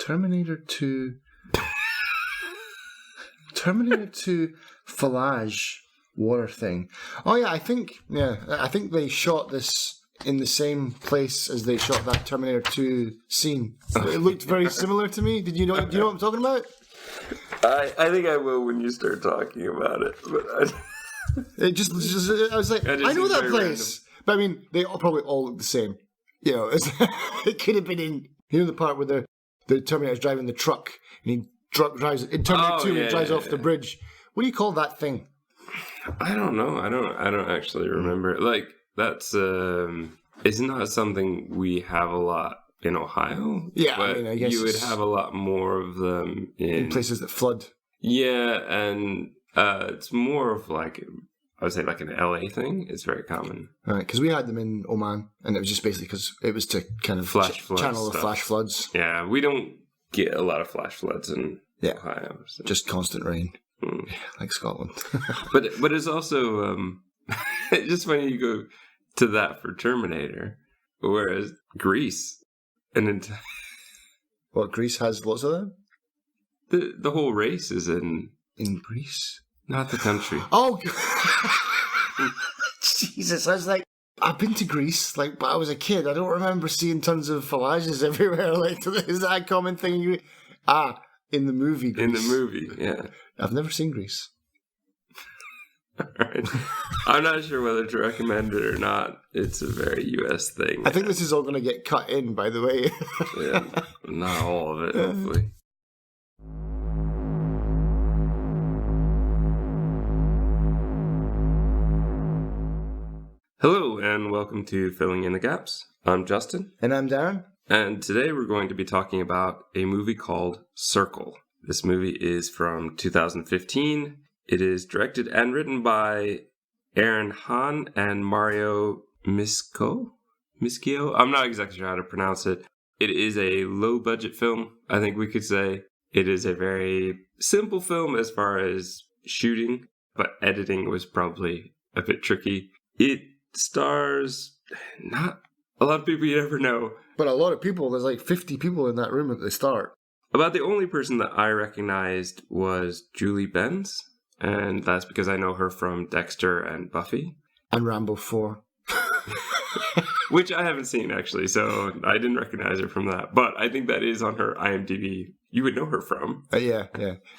Terminator 2... Terminator 2 Fallage water thing. Oh yeah, I think they shot this in the same place as they shot that Terminator 2 scene. It looked very similar to me. Do you know what I'm talking about? I think I will when you start talking about it. But I was like, I know that place. Random. But I mean, they probably all look the same. You know, it could have been in the part where the Terminator's driving the truck and he drives in Terminator 2 and he drives off the bridge. What do you call that thing? I don't know. I don't actually remember. Like, that's it's not something we have a lot in Ohio. Yeah, but I guess you would have a lot more of them in places that flood. Yeah, and it's more of like, I would say like an LA thing. It's very common. Right, because we had them in Oman, and it was just basically because it was to kind of channel the flash floods. Yeah, we don't get a lot of flash floods in Ohio. So. Just constant rain. Like Scotland. but it's also it's just funny you go to that for Terminator, whereas Greece What, Greece has lots of them? The whole race is in Greece, not the country. Oh Jesus! I was like, I've been to Greece, like, but I was a kid. I don't remember seeing tons of fallages everywhere. Like, is that a common thing? In the movie Greece. In the movie, yeah. I've never seen Greece. Alright. I'm not sure whether to recommend it or not. It's a very US thing. I think this is all going to get cut in, by the way. Yeah, not all of it, hopefully. Hello, and welcome to Filling in the Gaps. I'm Justin. And I'm Darren. And today we're going to be talking about a movie called Circle. This movie is from 2015. It is directed and written by Aaron Hahn and Mario Mischio? I'm not exactly sure how to pronounce it. It is a low-budget film, I think we could say. It is a very simple film as far as shooting, but editing was probably a bit tricky. It stars not a lot of people you ever know. But a lot of people. There's like 50 people in that room at the start. About the only person that I recognized was Julie Benz, and that's because I know her from Dexter and Buffy. And Rambo 4. Which I haven't seen, actually, so I didn't recognize her from that. But I think that is on her IMDb. You would know her from. Yeah.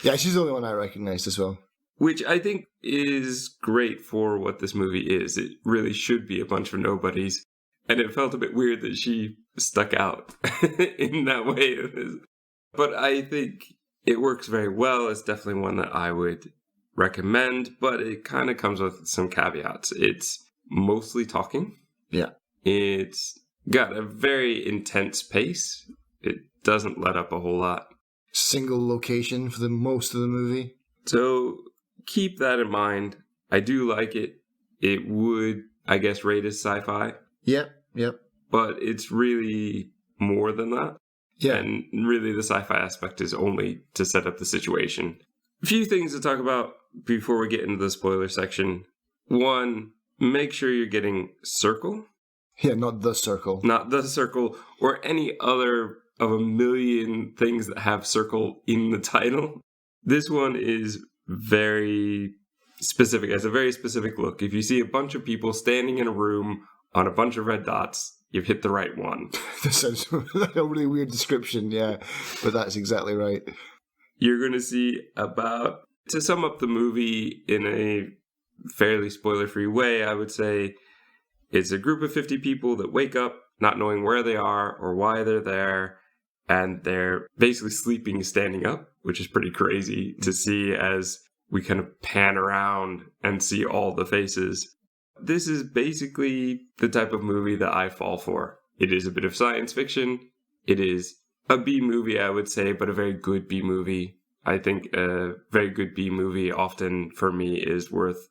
Yeah, she's the only one I recognized as well. Which I think is great for what this movie is. It really should be a bunch of nobodies. And it felt a bit weird that she stuck out in that way. But I think it works very well. It's definitely one that I would recommend, but it kind of comes with some caveats. It's mostly talking. Yeah. It's got a very intense pace. It doesn't let up a whole lot. Single location for the most of the movie. So keep that in mind. I do like it. It would, I guess, rate as sci-fi. Yep. But it's really more than that. Yeah. And really the sci-fi aspect is only to set up the situation. A few things to talk about before we get into the spoiler section. One, make sure you're getting Circle. Yeah, not The Circle. Not The Circle or any other of a million things that have Circle in the title. This one is very specific. It has a very specific look. If you see a bunch of people standing in a room on a bunch of red dots, you've hit the right one. That sounds like a really weird description, yeah. But that's exactly right. You're going to see about, to sum up the movie in a fairly spoiler-free way, I would say it's a group of 50 people that wake up not knowing where they are or why they're there, and they're basically sleeping standing up, which is pretty crazy to see as we kind of pan around and see all the faces. This is basically the type of movie that I fall for. It is a bit of science fiction. It is a B movie, I would say, but a very good B movie. I think a very good B movie often, for me, is worth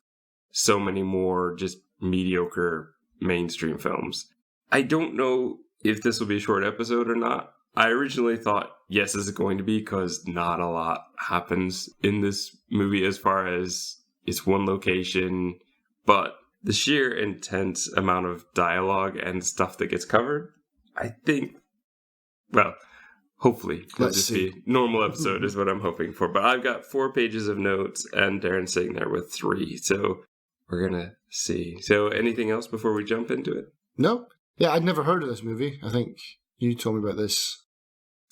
so many more just mediocre mainstream films. I don't know if this will be a short episode or not. I originally thought, yes, this is going to be, because not a lot happens in this movie as far as it's one location, but the sheer intense amount of dialogue and stuff that gets covered, I think, well, Hopefully. It'll just be a normal episode is what I'm hoping for. But I've got 4 pages of notes and Darren's sitting there with 3. So we're going to see. So anything else before we jump into it? No. Yeah, I'd never heard of this movie. I think you told me about this.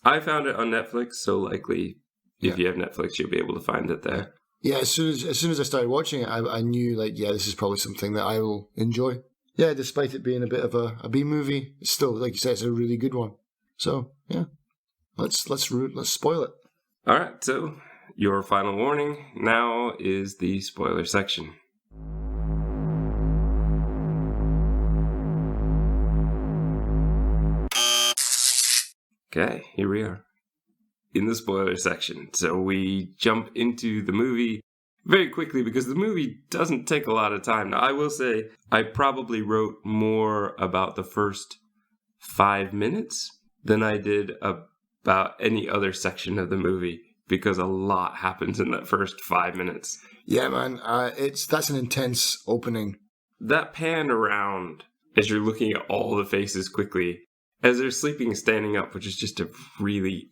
I found it on Netflix, so likely if you have Netflix, you'll be able to find it there. Yeah, as soon as I started watching it, I knew, this is probably something that I will enjoy. Yeah, despite it being a bit of a B movie, it's still, like you said, it's a really good one. So, yeah, let's spoil it. All right, so your final warning now is the spoiler section. Okay, here we are in the spoiler section. So we jump into the movie very quickly because the movie doesn't take a lot of time. Now, I will say I probably wrote more about the first 5 minutes than I did about any other section of the movie because a lot happens in that first 5 minutes. Yeah, man, that's an intense opening. That pan around as you're looking at all the faces quickly as they're sleeping and standing up, which is just a really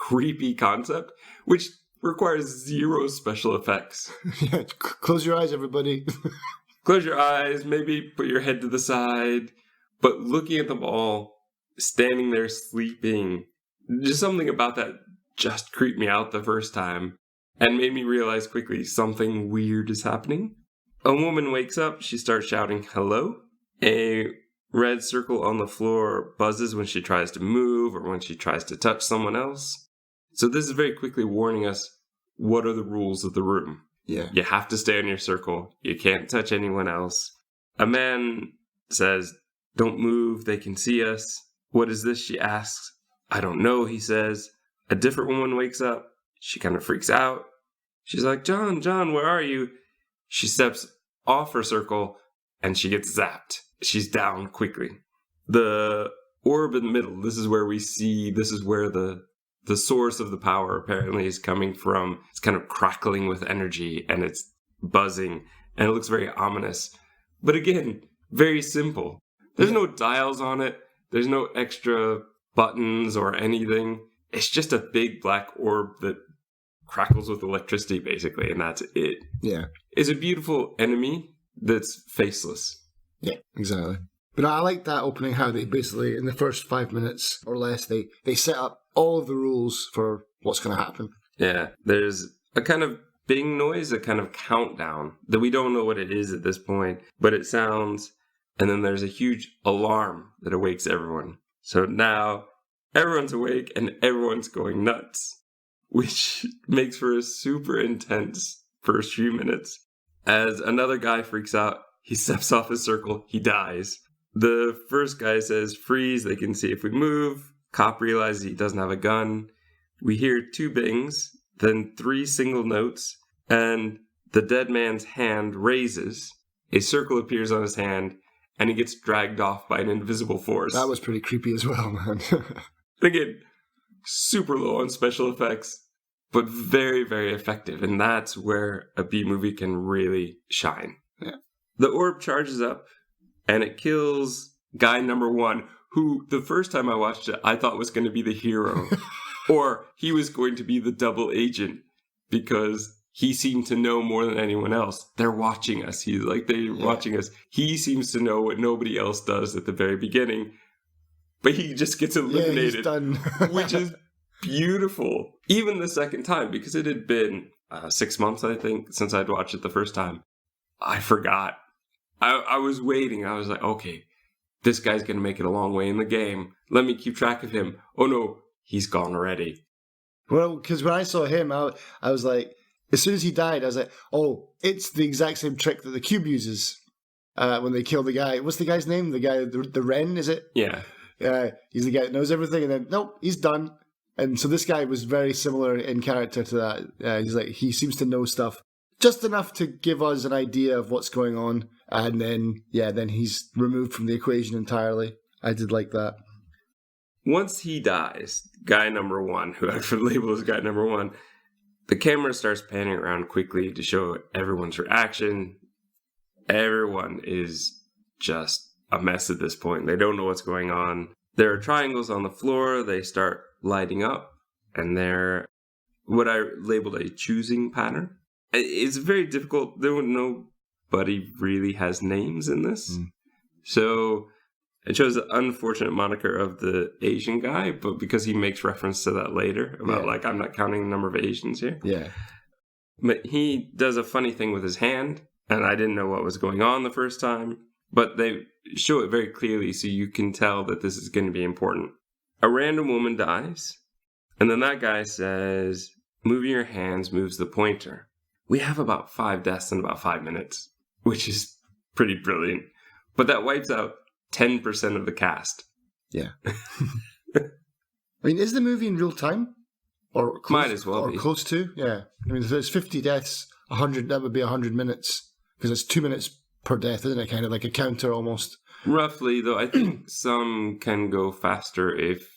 creepy concept, which requires 0 special effects. Yeah, close your eyes, everybody. Close your eyes, maybe put your head to the side, but looking at them all, standing there sleeping, just something about that just creeped me out the first time and made me realize quickly something weird is happening. A woman wakes up, she starts shouting, "Hello?" A red circle on the floor buzzes when she tries to move or when she tries to touch someone else. So this is very quickly warning us, what are the rules of the room? Yeah. You have to stay in your circle. You can't touch anyone else. A man says, "Don't move, they can see us." "What is this?" she asks. "I don't know," he says. A different woman wakes up. She kind of freaks out. She's like, John, where are you?" She steps off her circle and she gets zapped. She's down quickly. The orb in the middle, this is where the source of the power apparently is coming from. It's kind of crackling with energy and it's buzzing and it looks very ominous. But again, very simple. There's no dials on it. There's no extra buttons or anything. It's just a big black orb that crackles with electricity basically, and that's it. Yeah. It's a beautiful enemy that's faceless. Yeah, exactly. But I like that opening, how they basically, in the first 5 minutes or less, they set up all of the rules for what's going to happen. Yeah, there's a kind of bing noise, a kind of countdown that we don't know what it is at this point, but it sounds, and then there's a huge alarm that awakes everyone. So now everyone's awake and everyone's going nuts, which makes for a super intense first few minutes. As another guy freaks out, he steps off his circle, he dies. The first guy says, "Freeze, they can see if we move." Cop realizes he doesn't have a gun. We hear 2 bings, then 3 single notes, and the dead man's hand raises. A circle appears on his hand, and he gets dragged off by an invisible force. That was pretty creepy as well, man. Again, super low on special effects, but very, very effective. And that's where a B movie can really shine. Yeah. The orb charges up, and it kills guy number 1, who the first time I watched it, I thought was going to be the hero. Or he was going to be the double agent, because he seemed to know more than anyone else. They're watching us. They're watching us. He seems to know what nobody else does at the very beginning. But he just gets eliminated, he's done. which is beautiful. Even the second time, because it had been 6 months, I think, since I'd watched it the first time. I forgot. I was waiting. I was like, okay, this guy's going to make it a long way in the game. Let me keep track of him. Oh no, he's gone already. Well, because when I saw him, I was like, as soon as he died, I was like, oh, it's the exact same trick that the Cube uses when they kill the guy. What's the guy's name? The guy, the Wren, is it? Yeah. He's the guy that knows everything, and then, nope, he's done. And so this guy was very similar in character to that. He's like, he seems to know stuff just enough to give us an idea of what's going on. And then he's removed from the equation entirely. I did like that. Once he dies, guy number 1, who I've labeled as guy number 1, the camera starts panning around quickly to show everyone's reaction. Everyone is just a mess at this point. They don't know what's going on. There are triangles on the floor. They start lighting up, and they're what I labeled a choosing pattern. It's very difficult. Nobody really has names in this. So I chose the unfortunate moniker of the Asian guy, but because he makes reference to that later about like, I'm not counting the number of Asians here. Yeah. But he does a funny thing with his hand, and I didn't know what was going on the first time, but they show it very clearly so you can tell that this is going to be important. A random woman dies, and then that guy says, moving your hands moves the pointer. We have about 5 deaths in about 5 minutes, which is pretty brilliant. But that wipes out 10% of the cast. Yeah. I mean, is the movie in real time? Or close, might as well or be. Close to? Yeah. I mean, if there's 50 deaths, 100, that would be 100 minutes. Because it's 2 minutes per death, isn't it? Kind of like a counter almost. Roughly, though, I think some can go faster if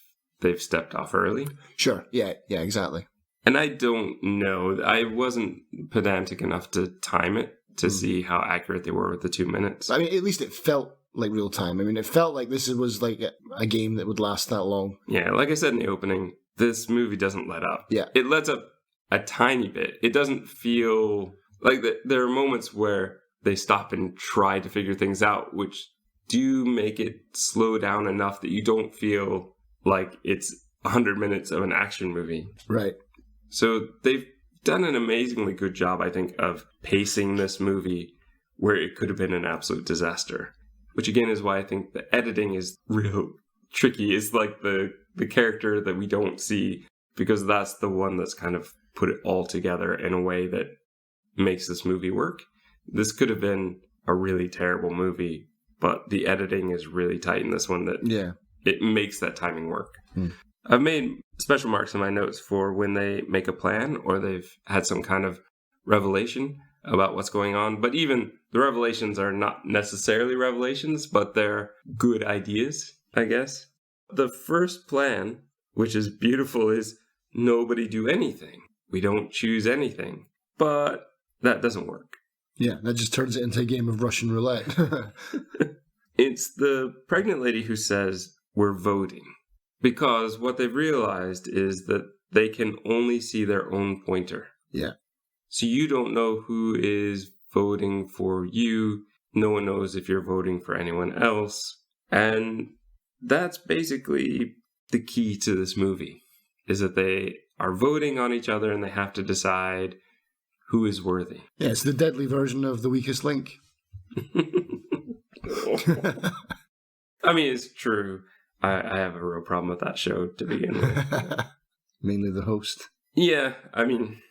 they've stepped off early. Sure. Yeah, exactly. And I don't know. I wasn't pedantic enough to time it to see how accurate they were with the 2 minutes. I mean, at least it felt like real time. I mean, it felt like this was like a game that would last that long. Yeah, like I said in the opening, this movie doesn't let up. Yeah. It lets up a tiny bit. It doesn't feel like there are moments where they stop and try to figure things out, which do make it slow down enough that you don't feel like it's 100 minutes of an action movie. Right. So they've done an amazingly good job, I think, of pacing this movie where it could have been an absolute disaster. Which again is why I think the editing is real tricky. It's like the character that we don't see, because that's the one that's kind of put it all together in a way that makes this movie work. This could have been a really terrible movie, but the editing is really tight in this one that it makes that timing work. I've made special marks in my notes for when they make a plan or they've had some kind of revelation about what's going on. But even the revelations are not necessarily revelations, but they're good ideas, I guess. The first plan, which is beautiful, is nobody do anything. We don't choose anything. But that doesn't work. Yeah, that just turns it into a game of Russian roulette. It's the pregnant lady who says, we're voting. Because what they've realized is that they can only see their own pointer. Yeah. So you don't know who is voting for you. No one knows if you're voting for anyone else. And that's basically the key to this movie, is that they are voting on each other and they have to decide who is worthy. Yeah, it's the deadly version of The Weakest Link. I mean, it's true. I have a real problem with that show to begin with. Mainly the host. Yeah, I mean,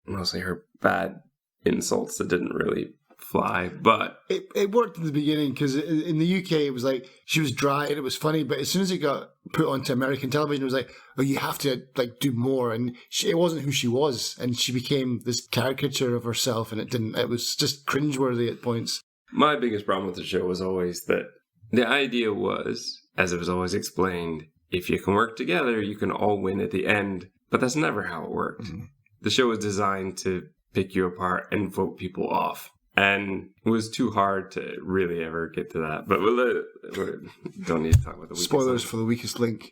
mostly her bad insults that didn't really fly, but... It worked in the beginning, because in the UK it was like, she was dry and it was funny, but as soon as it got put onto American television, it was like, oh, you have to like do more, and it wasn't who she was, and she became this caricature of herself, and it was just cringeworthy at points. My biggest problem with the show was always that the idea was, as it was always explained, if you can work together, you can all win at the end. But that's never how it worked. Mm-hmm. The show was designed to pick you apart and vote people off. And it was too hard to really ever get to that. But we don't need to talk about the Weakest Spoilers Link. for The Weakest Link.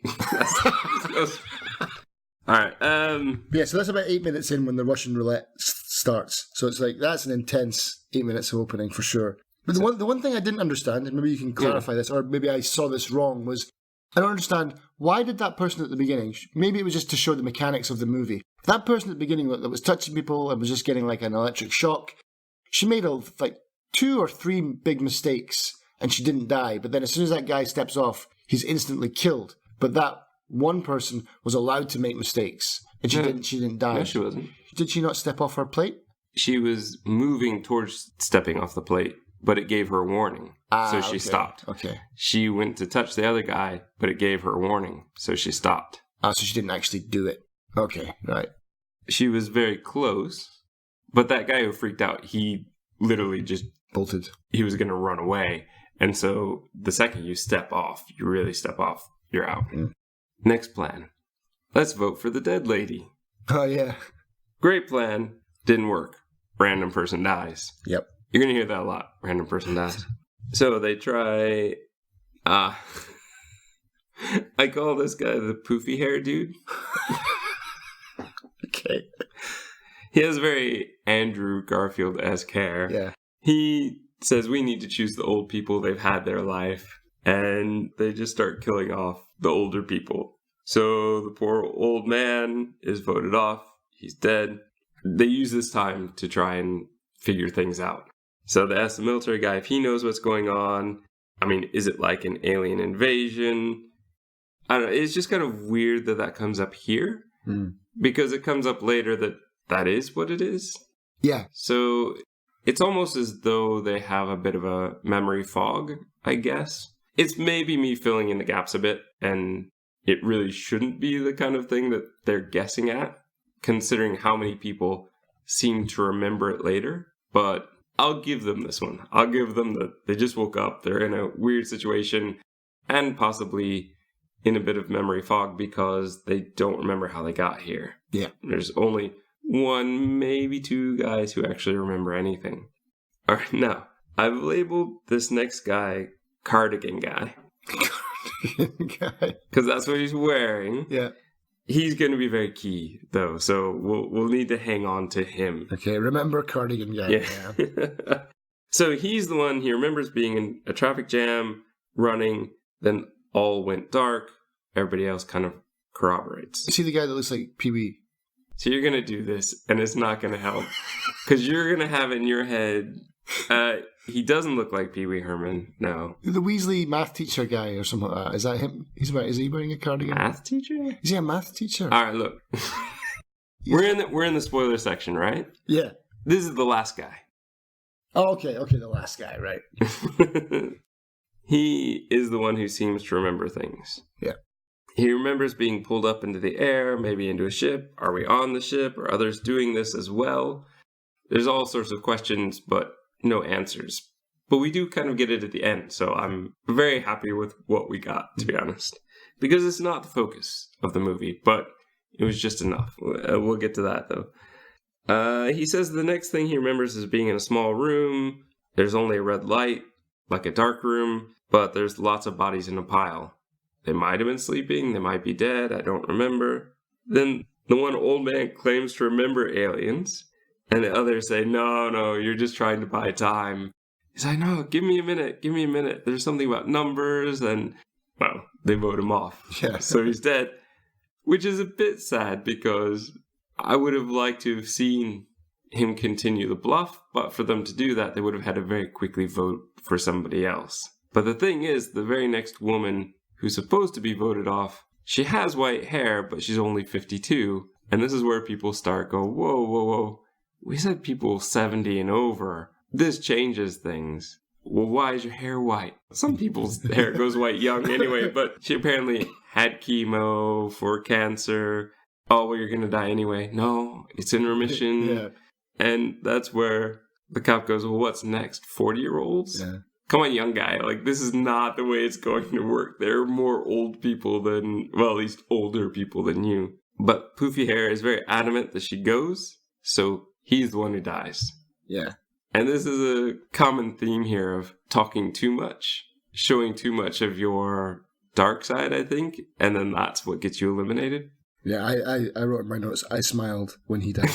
All right. Yeah, so that's about 8 minutes in when the Russian roulette starts. So it's like, that's an intense 8 minutes of opening for sure. But the one thing I didn't understand, and maybe you can clarify this, or maybe I saw this wrong, was I don't understand, why did that person at the beginning, maybe it was just to show the mechanics of the movie, that person at the beginning that was touching people and was just getting like an electric shock, she made like 2 or 3 big mistakes and she didn't die, but then as soon as that guy steps off, he's instantly killed. But that one person was allowed to make mistakes, and she didn't die. No, she wasn't. Did she not step off her plate? She was moving towards stepping off the plate, but it gave her a warning, so she stopped. Okay. She went to touch the other guy, but it gave her a warning, so she stopped. So she didn't actually do it. Okay, right. She was very close, but that guy who freaked out, he literally just... bolted. He was going to run away, and so the second you step off, you really step off, you're out. Mm. Next plan. Let's vote for the dead lady. Oh, yeah. Great plan. Didn't work. Random person dies. Yep. You're going to hear that a lot. Random person dies. So they try... I call this guy the poofy hair dude. Okay. He has very Andrew Garfield-esque hair. Yeah. He says we need to choose the old people. They've had their life. And they just start killing off the older people. So the poor old man is voted off. He's dead. They use this time to try and figure things out. So they ask the military guy if he knows what's going on. I mean, is it like an alien invasion? I don't know. It's just kind of weird that comes up here. Because it comes up later that is what it is. Yeah. So it's almost as though they have a bit of a memory fog, I guess. It's maybe me filling in the gaps a bit, and it really shouldn't be the kind of thing that they're guessing at, considering how many people seem to remember it later. But I'll give them this one. I'll give them that they just woke up, they're in a weird situation, and possibly in a bit of memory fog because they don't remember how they got here. Yeah. There's only one, maybe two guys who actually remember anything. All right, now, I've labeled this next guy Cardigan Guy. Cardigan Guy. Because that's what he's wearing. Yeah. He's going to be very key, though, so we'll need to hang on to him. Okay, remember Cardigan Guy. Yeah. So he's the one, he remembers being in a traffic jam, running, then all went dark. Everybody else kind of corroborates. You see the guy that looks like Pee-wee? So you're going to do this, and it's not going to help. Because you're going to have it in your head... he doesn't look like Pee Wee Herman, no. The Weasley math teacher guy or something like that. Is that him? Is he wearing a cardigan? Math teacher? Is he a math teacher? All right, look. We're in the spoiler section, right? Yeah. This is the last guy. Oh, okay, the last guy, right. He is the one who seems to remember things. Yeah. He remembers being pulled up into the air, maybe into a ship. Are we on the ship? Are others doing this as well? There's all sorts of questions, but no answers. But we do kind of get it at the end, so I'm very happy with what we got, to be honest. Because it's not the focus of the movie, but it was just enough. We'll get to that, though. He says the next thing he remembers is being in a small room. There's only a red light, like a dark room, but there's lots of bodies in a pile. They might have been sleeping, they might be dead, I don't remember. Then the one old man claims to remember aliens. And the others say, no, you're just trying to buy time. He's like, no, give me a minute. There's something about numbers. And, well, they vote him off. Yeah. So he's dead. Which is a bit sad because I would have liked to have seen him continue the bluff. But for them to do that, they would have had to very quickly vote for somebody else. But the thing is, the very next woman who's supposed to be voted off, she has white hair, but she's only 52. And this is where people start go, whoa. We said people 70 and over. This changes things. Well, why is your hair white? Some people's hair goes white young anyway, but she apparently had chemo for cancer. Oh, well, you're going to die anyway. No, it's in remission. Yeah. And that's where the cop goes, well, what's next? 40-year-olds? Yeah. Come on, young guy. Like, this is not the way it's going to work. There are more old people than, well, at least older people than you. But Poofy Hair is very adamant that she goes, so he's the one who dies. Yeah. And this is a common theme here of talking too much, showing too much of your dark side, I think, and then that's what gets you eliminated. Yeah, I wrote in my notes, I smiled when he died.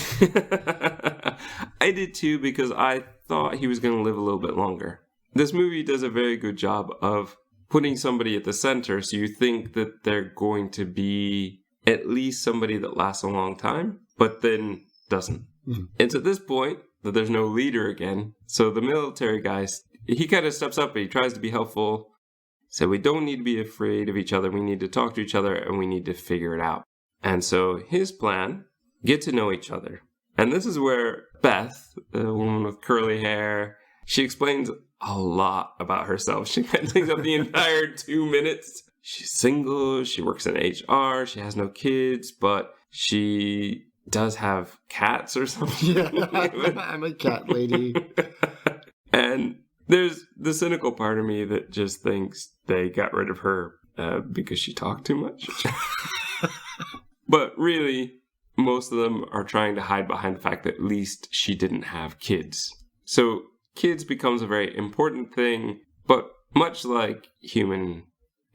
I did too, because I thought he was going to live a little bit longer. This movie does a very good job of putting somebody at the center, so you think that they're going to be at least somebody that lasts a long time, but then doesn't. Mm-hmm. It's at this point that there's no leader again. So the military guy, he kind of steps up, but he tries to be helpful. So we don't need to be afraid of each other. We need to talk to each other, and we need to figure it out. And so his plan, get to know each other. And this is where Beth, the woman with curly hair, she explains a lot about herself. She takes up the entire 2 minutes. She's single, she works in HR, she has no kids, but she does have cats or something. Yeah, I'm a cat lady. And there's the cynical part of me that just thinks they got rid of her because she talked too much. But really, most of them are trying to hide behind the fact that at least she didn't have kids. So kids becomes a very important thing, but much like human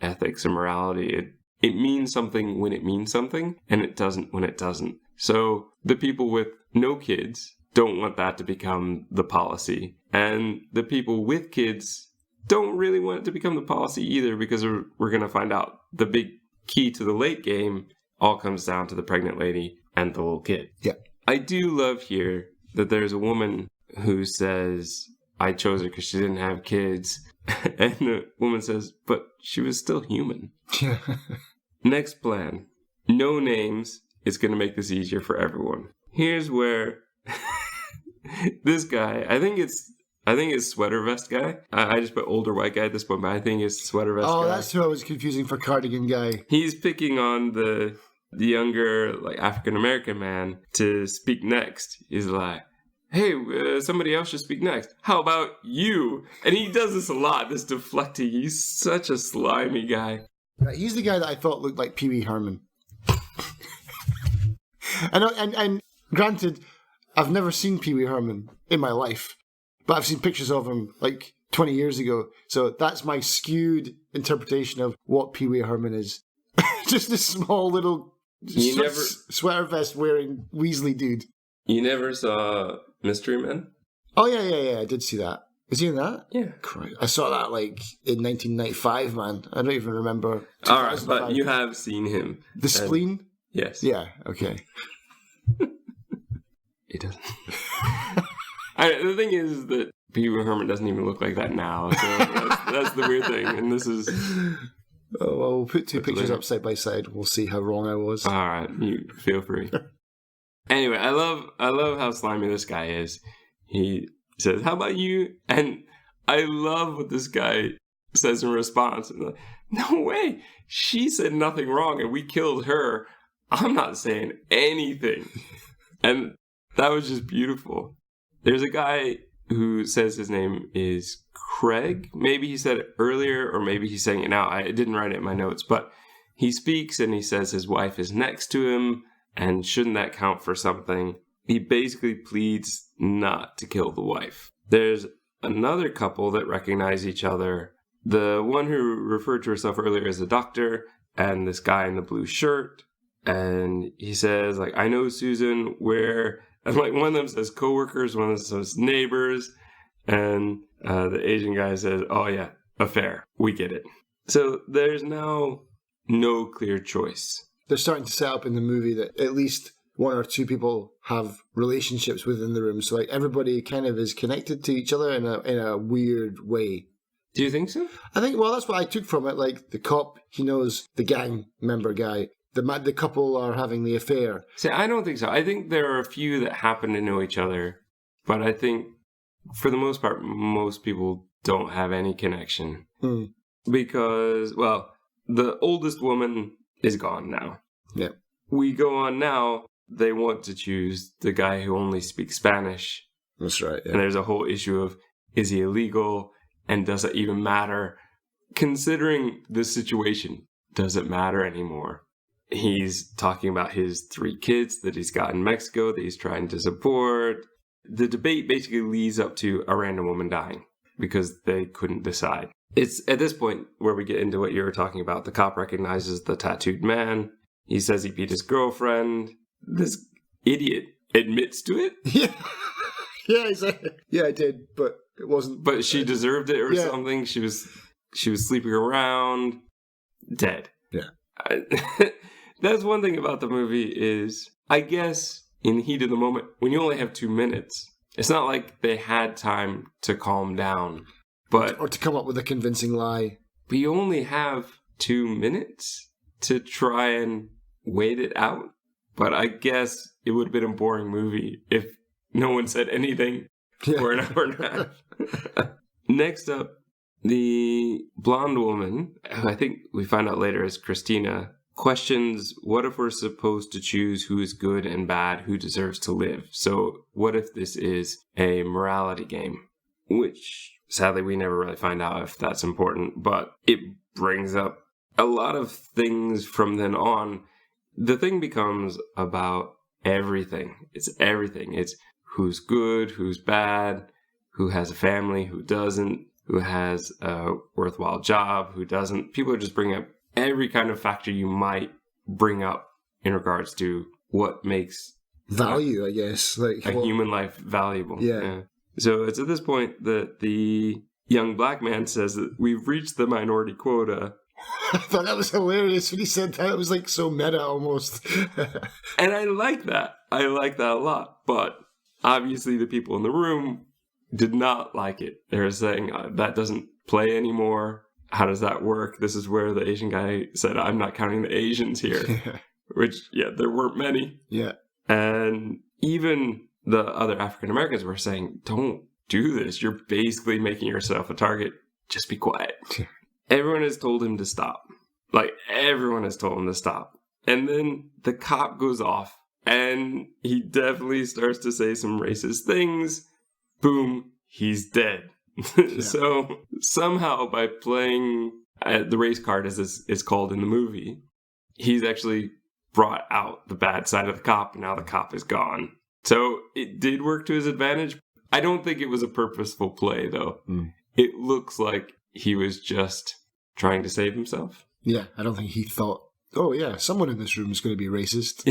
ethics and morality. It means something when it means something, and it doesn't when it doesn't. So the people with no kids don't want that to become the policy. And the people with kids don't really want it to become the policy either, because we're going to find out the big key to the late game all comes down to the pregnant lady and the little kid. Yeah. I do love here that there's a woman who says, I chose her because she didn't have kids. And the woman says, but she was still human. Yeah. Next plan. No names. It's going to make this easier for everyone. Here's where this guy, I think it's sweater vest guy. I just put older white guy at this point, but I think it's sweater vest guy. Oh, that's who I was confusing for cardigan guy. He's picking on the younger, like, African-American man to speak next. He's like, hey, somebody else should speak next. How about you? And he does this a lot, this deflecting. He's such a slimy guy. He's the guy that I thought looked like Pee Wee Herman. and granted, I've never seen Pee Wee Herman in my life, but I've seen pictures of him like 20 years ago. So that's my skewed interpretation of what Pee Wee Herman is. Just this small little sweater vest wearing Weasley dude. You never saw Mystery Men? Oh, yeah. I did see that. Is he in that? Yeah. Christ. I saw that like in 1995, man. I don't even remember. All right, but you have seen him. The Spleen? Yes. Yeah, okay. It doesn't. The thing is that Pee Wee Herman doesn't even look like that now, so that's the weird thing. And this is... Oh, well, we'll put two pictures up side by side. We'll see how wrong I was. All right, you feel free. Anyway, I love how slimy this guy is. He says, how about you? And I love what this guy says in response. Like, no way. She said nothing wrong and we killed her. I'm not saying anything. And that was just beautiful. There's a guy who says his name is Craig. Maybe he said it earlier, or maybe he's saying it now. I didn't write it in my notes, but he speaks and he says his wife is next to him, and shouldn't that count for something? He basically pleads not to kill the wife. There's another couple that recognize each other. The one who referred to herself earlier as a doctor, and this guy in the blue shirt. And he says, like, I know Susan, where... And like one of them says coworkers, one of them says neighbors, and the Asian guy says, oh yeah, affair. We get it. So there's now no clear choice. They're starting to set up in the movie that at least one or two people have relationships within the room. So like everybody kind of is connected to each other in a weird way. Do you think so? I think, well, that's what I took from it. Like the cop, he knows the gang member guy. The couple are having the affair. See, I don't think so. I think there are a few that happen to know each other, but I think for the most part, most people don't have any connection. Because, well, the oldest woman is gone now. Yeah. We go on now, they want to choose the guy who only speaks Spanish. That's right, yeah. And there's a whole issue of, is he illegal? And does it even matter? Considering the situation, does it matter anymore? He's talking about his 3 kids that he's got in Mexico that he's trying to support. The debate basically leads up to a random woman dying because they couldn't decide. It's at this point where we get into what you were talking about. The cop recognizes the tattooed man. He says he beat his girlfriend. This idiot admits to it. Yeah. Yeah, exactly. Yeah, I did, but it wasn't. But she deserved it or something. She was sleeping around, dead. Yeah. That's one thing about the movie is, I guess, in the heat of the moment, when you only have 2 minutes, it's not like they had time to calm down. Or to come up with a convincing lie. But you only have 2 minutes to try and wait it out. But I guess it would have been a boring movie if no one said anything for an hour and a half. Next up, the blonde woman, who I think we find out later is Christina, questions, what if we're supposed to choose who is good and bad, who deserves to live? So what if this is a morality game? Which, sadly, we never really find out if that's important, but it brings up a lot of things from then on. The thing becomes about everything. It's everything. It's who's good, who's bad, who has a family, who doesn't, who has a worthwhile job, who doesn't. People are just bringing up every kind of factor you might bring up in regards to what makes value, I guess, like a human life valuable. Yeah. So it's at this point that the young black man says that we've reached the minority quota. I thought that was hilarious when he said that. It was like so meta almost. And I like that. I like that a lot. But obviously the people in the room did not like it. They were saying, that doesn't play anymore. How does that work? This is where the Asian guy said, I'm not counting the Asians here. Which, there weren't many. Yeah. And even the other African Americans were saying, don't do this. You're basically making yourself a target. Just be quiet. Everyone has told him to stop. Like, everyone has told him to stop. And then the cop goes off, and he definitely starts to say some racist things. Boom, he's dead. Yeah. So, somehow, by playing the race card, as it's called in the movie, he's actually brought out the bad side of the cop, and now the cop is gone. So, it did work to his advantage. I don't think it was a purposeful play, though. It looks like he was just trying to save himself. Yeah, I don't think he thought, oh yeah, someone in this room is going to be racist.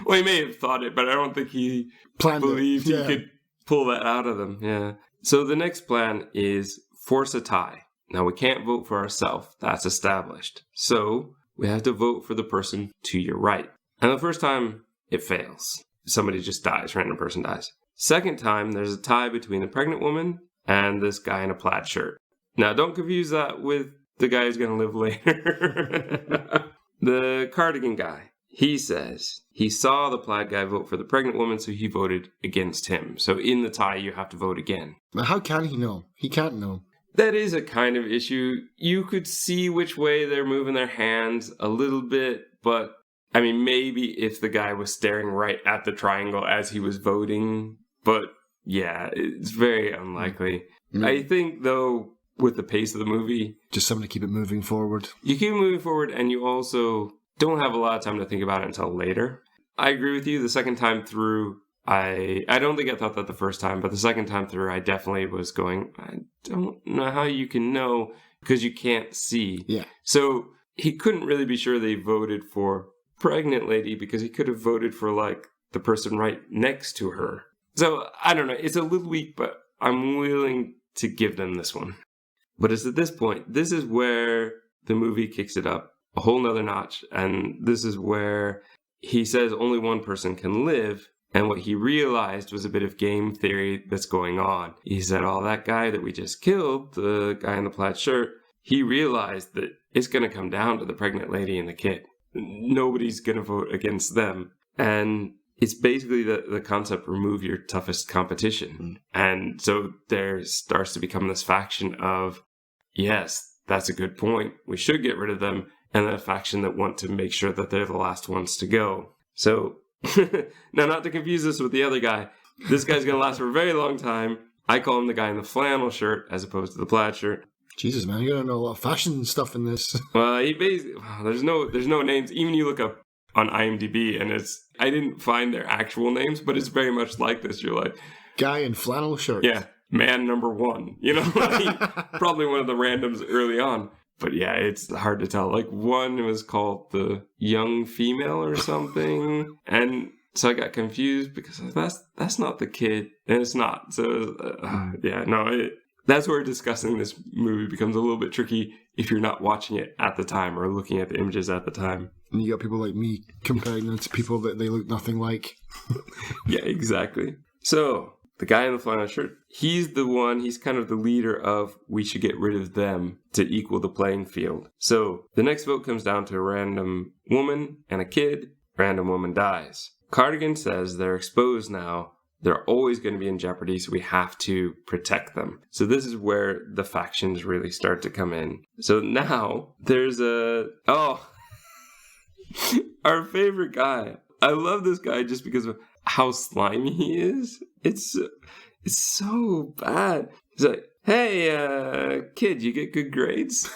Well, he may have thought it, but I don't think he believed he could pull that out of them. Yeah. So the next plan is force a tie. Now, we can't vote for ourselves. That's established. So we have to vote for the person to your right. And the first time, it fails. Somebody just dies. Random person dies. Second time, there's a tie between the pregnant woman and this guy in a plaid shirt. Now, don't confuse that with the guy who's going to live later. The cardigan guy, he says he saw the plaid guy vote for the pregnant woman, so he voted against him. So in the tie, you have to vote again. But how can he know? He can't know. That is a kind of issue. You could see which way they're moving their hands a little bit, but I mean, maybe if the guy was staring right at the triangle as he was voting, but yeah, it's very unlikely. I think, though, with the pace of the movie, just something to keep it moving forward. You keep it moving forward, and you also don't have a lot of time to think about it until later. I agree with you. The second time through, I don't think I thought that the first time, but the second time through, I definitely was going, I don't know how you can know, because you can't see. Yeah. So he couldn't really be sure they voted for pregnant lady, because he could have voted for, like, the person right next to her. So, I don't know. It's a little weak, but I'm willing to give them this one. But it's at this point, this is where the movie kicks it up a whole nother notch. And this is where he says only one person can live. And what he realized was a bit of game theory that's going on. He said, oh, that guy that we just killed, the guy in the plaid shirt, he realized that it's going to come down to the pregnant lady and the kid. Nobody's going to vote against them. And it's basically the concept, remove your toughest competition. And so there starts to become this faction of, yes, that's a good point. We should get rid of them. And then a faction that want to make sure that they're the last ones to go. So, now not to confuse this with the other guy, this guy's going to last for a very long time. I call him the guy in the flannel shirt as opposed to the plaid shirt. Jesus, man, you're going to know a lot of fashion stuff in this. Well, he basically, there's no names. Even you look up on IMDb, and I didn't find their actual names, but it's very much like this. You're like, guy in flannel shirt. Yeah, man number one. You know, probably one of the randoms early on. But yeah, it's hard to tell. Like, one was called the young female or something, and so I got confused because that's not the kid, and it's not. So that's where discussing this movie becomes a little bit tricky if you're not watching it at the time or looking at the images at the time. And you got people like me comparing them to people that they look nothing like. Yeah, exactly. So, the guy in the flannel shirt, he's kind of the leader of, we should get rid of them to equal the playing field. So, the next vote comes down to a random woman and a kid. Random woman dies. Cardigan says they're exposed now. They're always going to be in jeopardy, so we have to protect them. So this is where the factions really start to come in. So now there's our favorite guy. I love this guy just because of how slimy he is. It's so bad. He's like, hey, kid, you get good grades?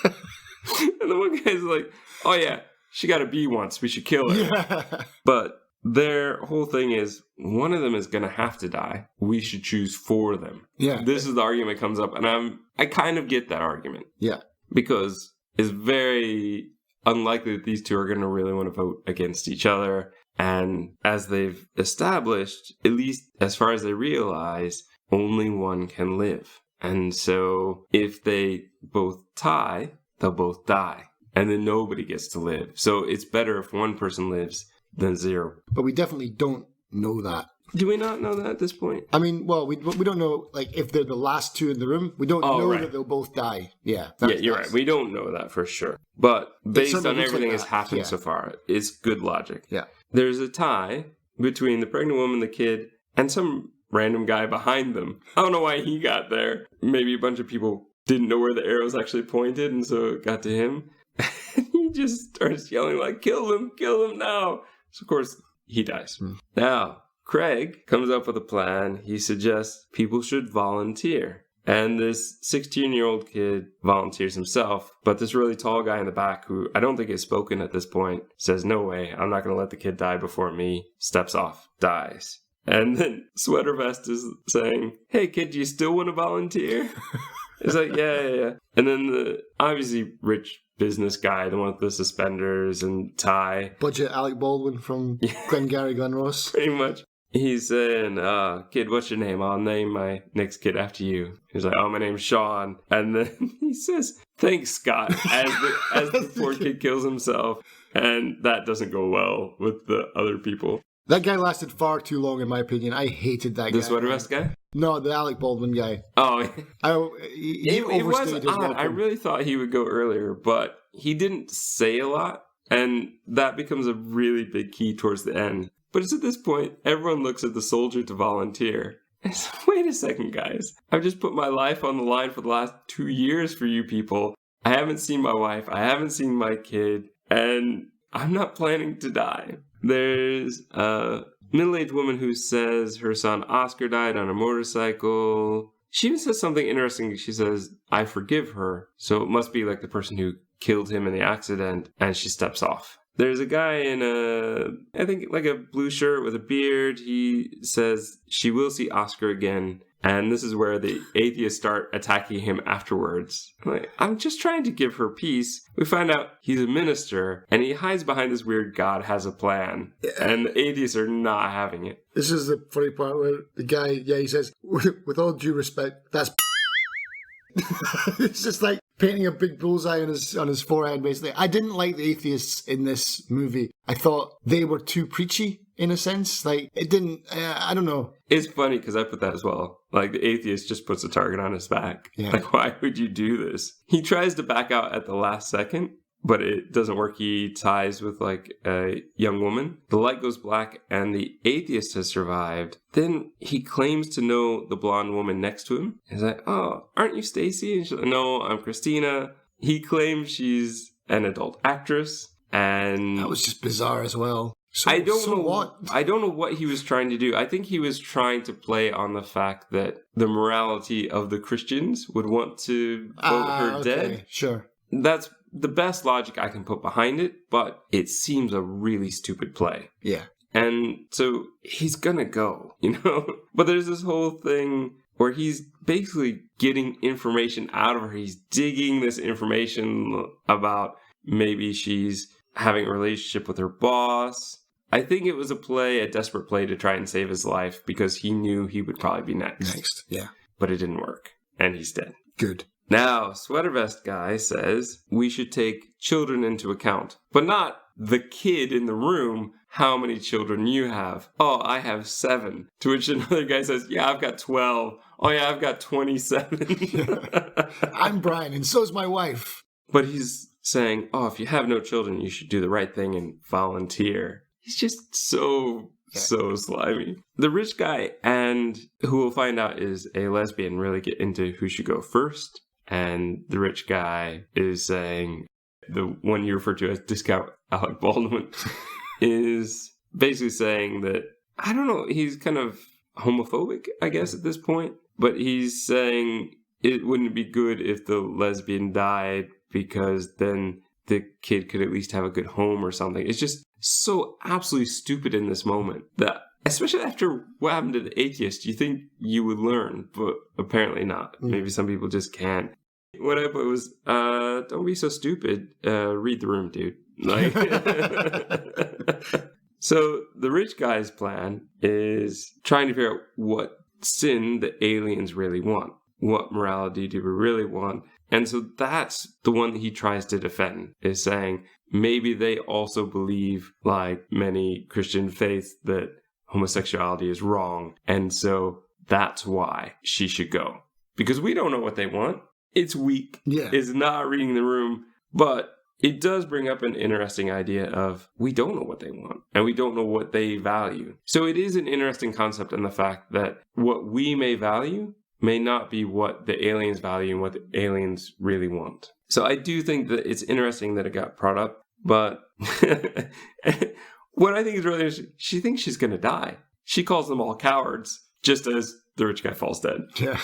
And the one guy's like, oh yeah, she got a B once. We should kill her. Yeah. But their whole thing is one of them is going to have to die. We should choose for them. Yeah. This is the argument that comes up. And I kind of get that argument. Yeah. Because it's very unlikely that these two are going to really want to vote against each other. And as they've established, at least as far as they realize, only one can live. And so if they both tie, they'll both die. And then nobody gets to live. So it's better if one person lives than zero. But we definitely don't know that. Do we not know that at this point? I mean, well, we don't know, like, if they're the last two in the room. We don't know that they'll both die. Yeah. You're right. We don't know that for sure. But based on everything that's happened so far, it's good logic. Yeah. There's a tie between the pregnant woman, the kid, and some random guy behind them. I don't know why he got there. Maybe a bunch of people didn't know where the arrows actually pointed, and so it got to him. And he just starts yelling like, kill him now. So, of course, he dies. Now, Craig comes up with a plan. He suggests people should volunteer. And this 16-year-old kid volunteers himself. But this really tall guy in the back, who I don't think has spoken at this point, says, no way, I'm not going to let the kid die before me. Steps off, dies. And then Sweater Vest is saying, hey, kid, do you still want to volunteer? It's like, yeah. And then the obviously rich business guy, the one with the suspenders and tie. Budget Alec Baldwin from Glengarry Glen Ross. Pretty much. He's saying, kid, what's your name? I'll name my next kid after you. He's like, oh, my name's Sean. And then he says, thanks, Scott, as the poor kid kills himself. And that doesn't go well with the other people. That guy lasted far too long, in my opinion. I hated that guy. The Sweater Vest guy? No, the Alec Baldwin guy. Oh, he it was overstayed his odd. welcome. I really thought he would go earlier, but he didn't say a lot, and that becomes a really big key towards the end. But it's at this point, everyone looks at the soldier to volunteer. And it's, wait a second, guys. I've just put my life on the line for the last 2 years for you people. I haven't seen my wife. I haven't seen my kid. And I'm not planning to die. There's a middle-aged woman who says her son Oscar died on a motorcycle. She even says something interesting. She says, I forgive her. So it must be like the person who killed him in the accident. And she steps off. There's a guy in I think like a blue shirt with a beard. He says she will see Oscar again. And this is where the atheists start attacking him afterwards. I'm just trying to give her peace. We find out he's a minister, and he hides behind this weird God has a plan. And the atheists are not having it. This is the funny part where the guy, he says, with all due respect, that's it's just like painting a big bullseye on his forehead, basically. I didn't like the atheists in this movie. I thought they were too preachy, in a sense. Like, it didn't, I don't know. It's funny because I put that as well. Like, the atheist just puts a target on his back. Yeah. Like, why would you do this? He tries to back out at the last second, but it doesn't work. He ties with, like, a young woman. The light goes black, and the atheist has survived. Then he claims to know the blonde woman next to him. He's like, oh, aren't you Stacy? And she's like, no, I'm Christina. He claims she's an adult actress, and that was just bizarre as well. I don't know what he was trying to do. I think he was trying to play on the fact that the morality of the Christians would want to vote her dead. Sure. That's the best logic I can put behind it, but it seems a really stupid play. Yeah. And so he's gonna go, But there's this whole thing where he's basically getting information out of her. He's digging this information about maybe she's having a relationship with her boss. I think it was a desperate play to try and save his life because he knew he would probably be next. Yeah. But it didn't work. And he's dead. Good. Now, Sweater Vest Guy says we should take children into account. But not the kid in the room, how many children you have. Oh, I have 7. To which another guy says, yeah, I've got 12. Oh, yeah, I've got 27. I'm Brian, and so's my wife. But he's saying, oh, if you have no children, you should do the right thing and volunteer. He's just so slimy. The rich guy, and who we'll find out is a lesbian, really get into who should go first. And the rich guy is saying, the one you refer to as Discount Alec Baldwin, is basically saying that, I don't know, he's kind of homophobic, I guess, at this point. But he's saying it wouldn't be good if the lesbian died because then the kid could at least have a good home or something. It's just so absolutely stupid in this moment that, especially after what happened to the atheist, you think you would learn, but apparently not. Maybe some people just can't. What I put was, don't be so stupid. Read the room, dude. Like, so the rich guy's plan is trying to figure out what sin the aliens really want. What morality do we really want? And so that's the one that he tries to defend, is saying maybe they also believe, like many Christian faiths, that homosexuality is wrong. And so that's why she should go. Because we don't know what they want. It's weak. Yeah. It's not reading the room. But it does bring up an interesting idea of we don't know what they want and we don't know what they value. So it is an interesting concept in the fact that what we may value may not be what the aliens value and what the aliens really want. So I do think that it's interesting that it got brought up, but what I think is really interesting, she thinks she's going to die. She calls them all cowards, just as the rich guy falls dead. Yeah.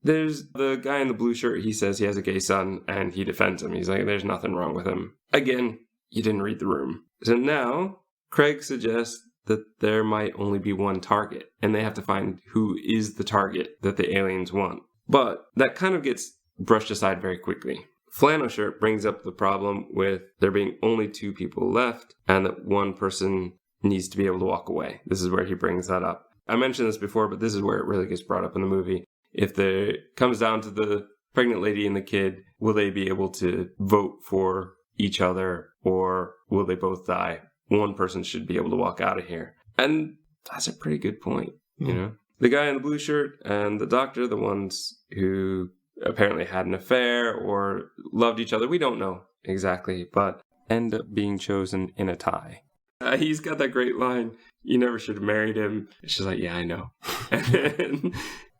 There's the guy in the blue shirt. He says he has a gay son and he defends him. He's like, there's nothing wrong with him. Again, you didn't read the room. So now Craig suggests that there might only be one target and they have to find who is the target that the aliens want. But that kind of gets brushed aside very quickly. Flannel Shirt brings up the problem with there being only two people left and that one person needs to be able to walk away. This is where he brings that up. I mentioned this before, but this is where it really gets brought up in the movie. If it comes down to the pregnant lady and the kid, will they be able to vote for each other or will they both die? One person should be able to walk out of here. And that's a pretty good point, you know? The guy in the blue shirt and the doctor, the ones who apparently had an affair or loved each other, we don't know exactly, but end up being chosen in a tie. He's got that great line, you never should have married him. She's like, yeah, I know. And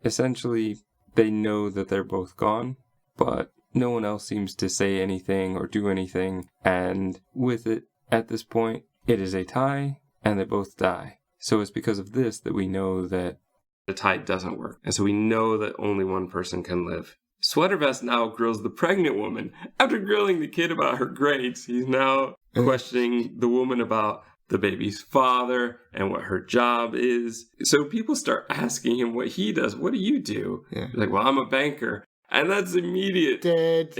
essentially, they know that they're both gone, but no one else seems to say anything or do anything. And with it, at this point, it is a tie, and they both die. So it's because of this that we know that the tie doesn't work. And so we know that only one person can live. Sweater Vest now grills the pregnant woman. After grilling the kid about her grades, he's now questioning the woman about the baby's father and what her job is. So people start asking him what he does. What do you do? Yeah. He's like, well, I'm a banker. And that's immediate. Dead.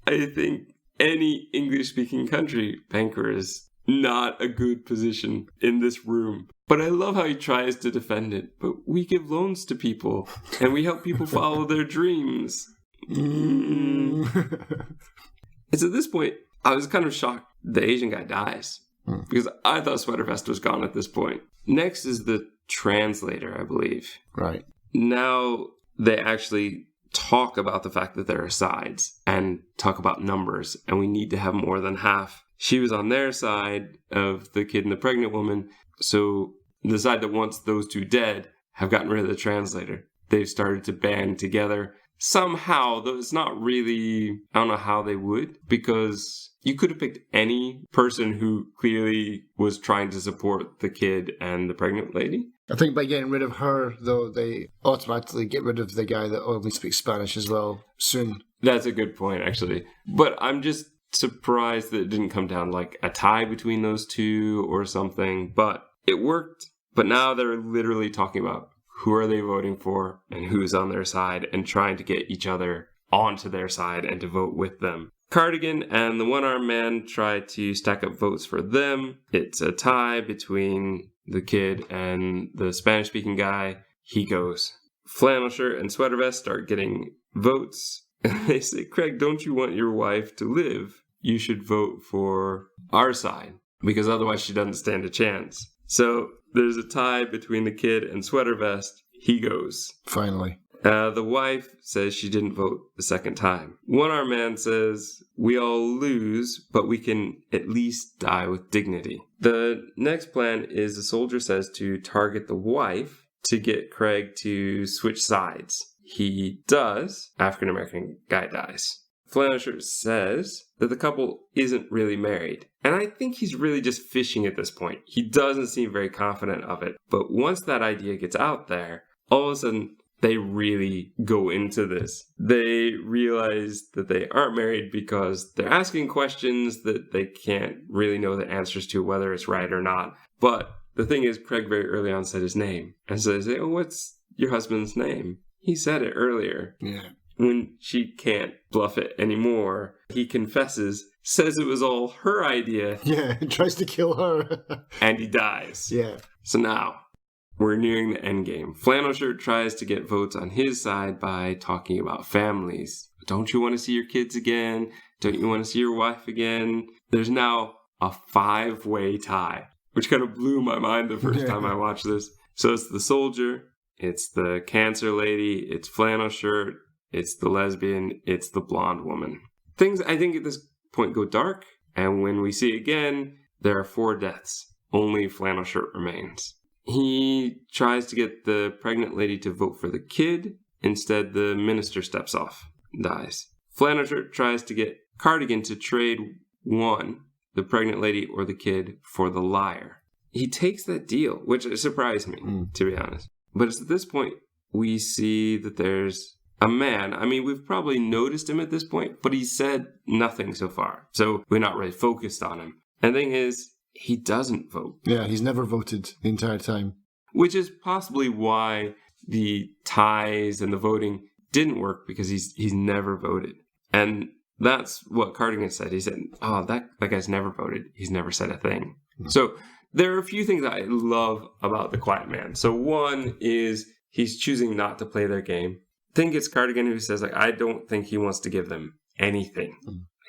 I think any English-speaking country, banker is not a good position in this room. But I love how he tries to defend it. But we give loans to people and we help people follow their dreams. It's at this point, I was kind of shocked the Asian guy dies. Because I thought Sweater Vest was gone at this point. Next is the translator, I believe. Right. Now they actually talk about the fact that there are sides and talk about numbers. And we need to have more than half. She was on their side of the kid and the pregnant woman. So the side that wants those two dead have gotten rid of the translator. They've started to band together. Somehow, though it's not really, I don't know how they would, because you could have picked any person who clearly was trying to support the kid and the pregnant lady. I think by getting rid of her, though, they automatically get rid of the guy that only speaks Spanish as well soon. That's a good point, actually. But I'm just surprised that it didn't come down like a tie between those two or something. But it worked. But now they're literally talking about who are they voting for and who's on their side and trying to get each other onto their side and to vote with them. Cardigan and the one-armed man try to stack up votes for them. It's a tie between the kid and the Spanish-speaking guy. He goes. Flannel Shirt and Sweater Vest start getting votes. And they say, Craig, don't you want your wife to live? You should vote for our side, because otherwise she doesn't stand a chance. So there's a tie between the kid and Sweater Vest. He goes. Finally. The wife says she didn't vote the second time. One-armed man says, we all lose, but we can at least die with dignity. The next plan is the soldier says to target the wife to get Craig to switch sides. He does. African-American guy dies. Flannel Shirt says that the couple isn't really married. And I think he's really just fishing at this point. He doesn't seem very confident of it. But once that idea gets out there, all of a sudden, they really go into this. They realize that they aren't married because they're asking questions that they can't really know the answers to, whether it's right or not. But the thing is, Craig very early on said his name. And so they say, oh, what's your husband's name? He said it earlier. Yeah. When she can't bluff it anymore, he confesses, says it was all her idea. Yeah, and tries to kill her. And he dies. Yeah. So now, we're nearing the end game. Flannel Shirt tries to get votes on his side by talking about families. Don't you want to see your kids again? Don't you want to see your wife again? There's now a 5-way tie, which kind of blew my mind the first time I watched this. So it's the soldier, it's the cancer lady, it's Flannel Shirt, it's the lesbian, it's the blonde woman. Things, I think, at this point go dark, and when we see again, there are 4 deaths. Only Flannel Shirt remains. He tries to get the pregnant lady to vote for the kid. Instead, the minister steps off, dies. Flannel Shirt tries to get Cardigan to trade one, the pregnant lady or the kid, for the liar. He takes that deal, which surprised me, to be honest. But it's at this point we see that there's a man. I mean, we've probably noticed him at this point, but he said nothing so far. So we're not really focused on him. And the thing is, he doesn't vote. Yeah, he's never voted the entire time. Which is possibly why the ties and the voting didn't work, because he's never voted. And that's what Cardigan said. He said, oh, that guy's never voted. He's never said a thing. So there are a few things that I love about the Quiet Man. So one is he's choosing not to play their game. I think it's Cardigan who says, like, I don't think he wants to give them anything.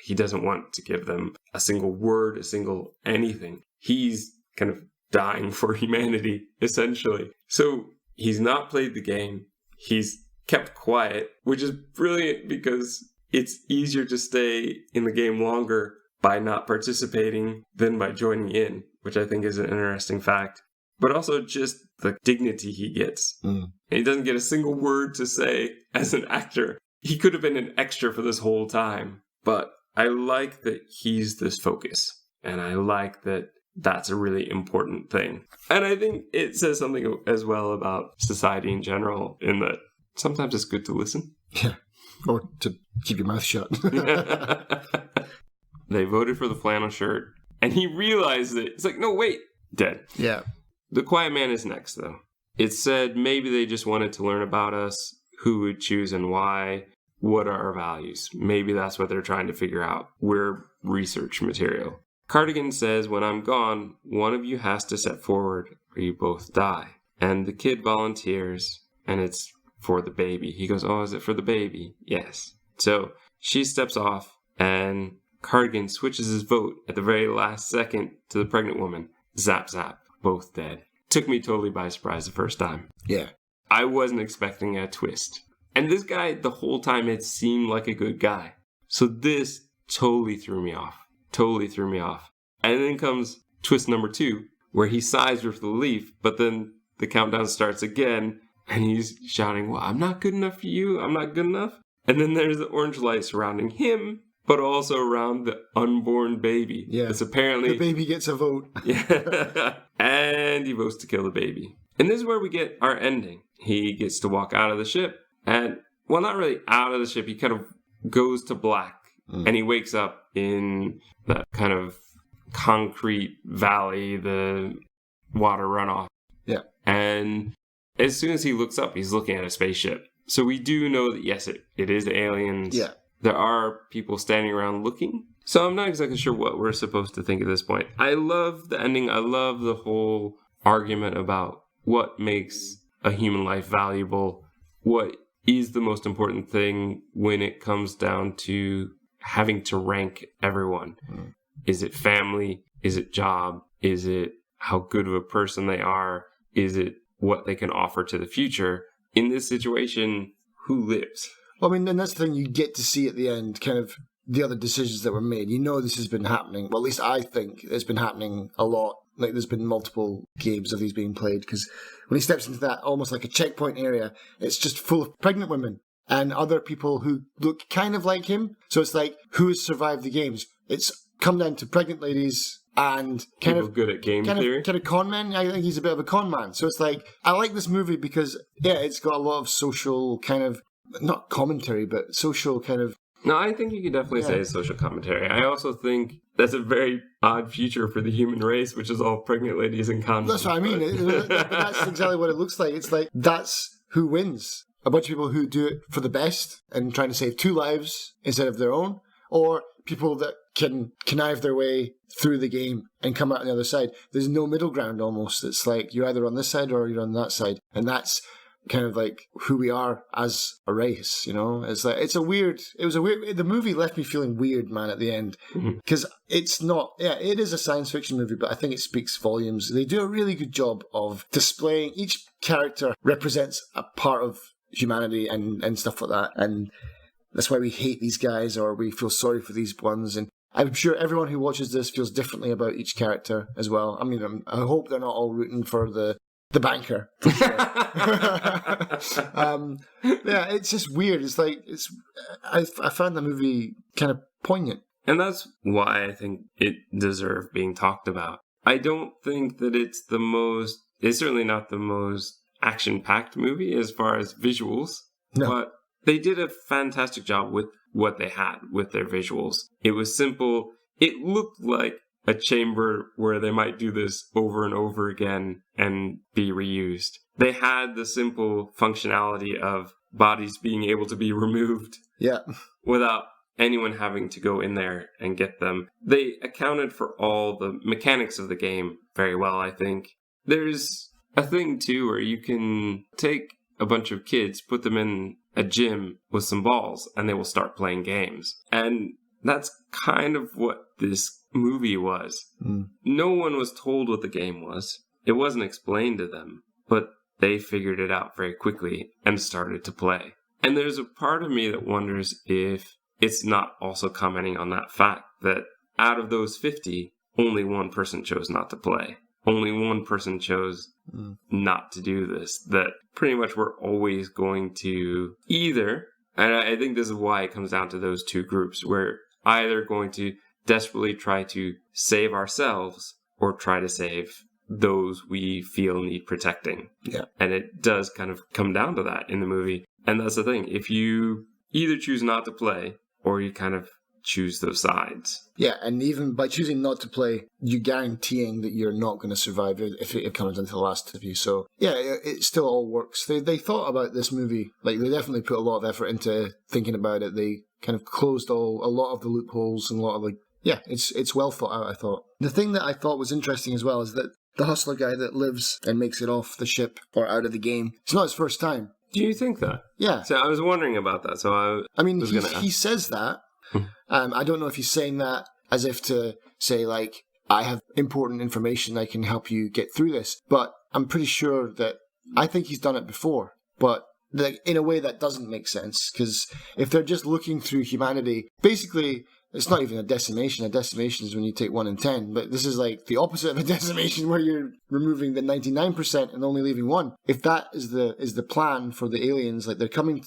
He doesn't want to give them a single word, a single anything. He's kind of dying for humanity, essentially. So he's not played the game. He's kept quiet, which is brilliant because it's easier to stay in the game longer by not participating than by joining in, which I think is an interesting fact. But also just the dignity he gets. And he doesn't get a single word to say as an actor. He could have been an extra for this whole time. But I like that he's this focus. And I like that that's a really important thing. And I think it says something as well about society in general, in that sometimes it's good to listen. Yeah. Or to keep your mouth shut. They voted for the Flannel Shirt. And he realized it. It's like, no, wait. Dead. Yeah. The Quiet Man is next, though. It said maybe they just wanted to learn about us, who would choose and why, what are our values. Maybe that's what they're trying to figure out. We're research material. Cardigan says, when I'm gone, one of you has to step forward or you both die. And the kid volunteers, and it's for the baby. He goes, oh, is it for the baby? Yes. So she steps off, and Cardigan switches his vote at the very last second to the pregnant woman. Zap, zap. Both dead. Took me totally by surprise the first time. Yeah. I wasn't expecting a twist. And this guy, the whole time, it seemed like a good guy. So this totally threw me off. Totally threw me off. And then comes twist number 2, where he sides with the leaf, but then the countdown starts again, and he's shouting, well, I'm not good enough for you. I'm not good enough. And then there's the orange light surrounding him, but also around the unborn baby. Yeah. It's apparently... The baby gets a vote. Yeah. And he votes to kill the baby. And this is where we get our ending. He gets to walk out of the ship. And, well, not really out of the ship. He kind of goes to black. And he wakes up in that kind of concrete valley, the water runoff. Yeah. And as soon as he looks up, he's looking at a spaceship. So we do know that, yes, it is aliens. Yeah. There are people standing around looking. So I'm not exactly sure what we're supposed to think at this point. I love the ending. I love the whole argument about what makes a human life valuable. What is the most important thing when it comes down to having to rank everyone? Is it family? Is it job? Is it how good of a person they are? Is it what they can offer to the future? In this situation, who lives? Well, I mean, and that's the thing you get to see at the end, kind of the other decisions that were made. You know this has been happening. Well, at least I think it's been happening a lot. Like, there's been multiple games of these being played, because when he steps into that almost like a checkpoint area, it's just full of pregnant women and other people who look kind of like him. So it's like, who has survived the games? It's come down to pregnant ladies and people good at game theory. Kind of con man. I think he's a bit of a con man. So it's like, I like this movie because, yeah, it's got a lot of social kind of, not commentary, but social kind of... No, I think you could definitely say social commentary. I also think that's a very odd future for the human race, which is all pregnant ladies and condoms. That's what I mean. That's exactly what it looks like. It's like, that's who wins. A bunch of people who do it for the best and trying to save 2 lives instead of their own, or people that can connive their way through the game and come out on the other side. There's no middle ground almost. It's like you're either on this side or you're on that side. And that's kind of like who we are as a race, you know? It's like, the movie left me feeling weird, man, at the end. Because it's not, it is a science fiction movie, but I think it speaks volumes. They do a really good job of displaying, each character represents a part of humanity and stuff like that. And that's why we hate these guys or we feel sorry for these ones. And I'm sure everyone who watches this feels differently about each character as well. I mean, I hope they're not all rooting for the banker. For sure. It's just weird. It's like, I found the movie kind of poignant. And that's why I think it deserved being talked about. I don't think that it's certainly not the most action-packed movie as far as visuals. No. But they did a fantastic job with what they had with their visuals. It was simple. It looked like a chamber where they might do this over and over again and be reused. They had the simple functionality of bodies being able to be removed without anyone having to go in there and get them. They accounted for all the mechanics of the game very well, I think. There's a thing, too, where you can take a bunch of kids, put them in a gym with some balls, and they will start playing games. And that's kind of what this movie was. No one was told what the game was. It wasn't explained to them, but they figured it out very quickly and started to play. And there's a part of me that wonders if it's not also commenting on that fact that out of those 50, only one person chose not to play. Only one person chose not to do this. That pretty much we're always going to either, and I think this is why it comes down to those two groups, we're either going to desperately try to save ourselves or try to save those we feel need protecting. Yeah. And it does kind of come down to that in the movie. And that's the thing. If you either choose not to play or you kind of choose those sides. Yeah, and even by choosing not to play, you're guaranteeing that you're not going to survive if it comes into the last of you. So, yeah, it still all works. They thought about this movie. Like, they definitely put a lot of effort into thinking about it. They kind of closed a lot of the loopholes and a lot of, like, yeah, it's well thought out, I thought. The thing that I thought was interesting as well is that the hustler guy that lives and makes it off the ship or out of the game, it's not his first time. Do you think that? Yeah. So I was wondering about that. So I mean, he says that. I don't know if he's saying that as if to say, like, I have important information I can help you get through this. But I'm pretty sure that I think he's done it before. But in a way that doesn't make sense. Because if they're just looking through humanity, basically, it's not even a decimation. A decimation is when you take 1 in 10. But this is like the opposite of a decimation where you're removing the 99% and only leaving 1. If that is the plan for the aliens, like they've come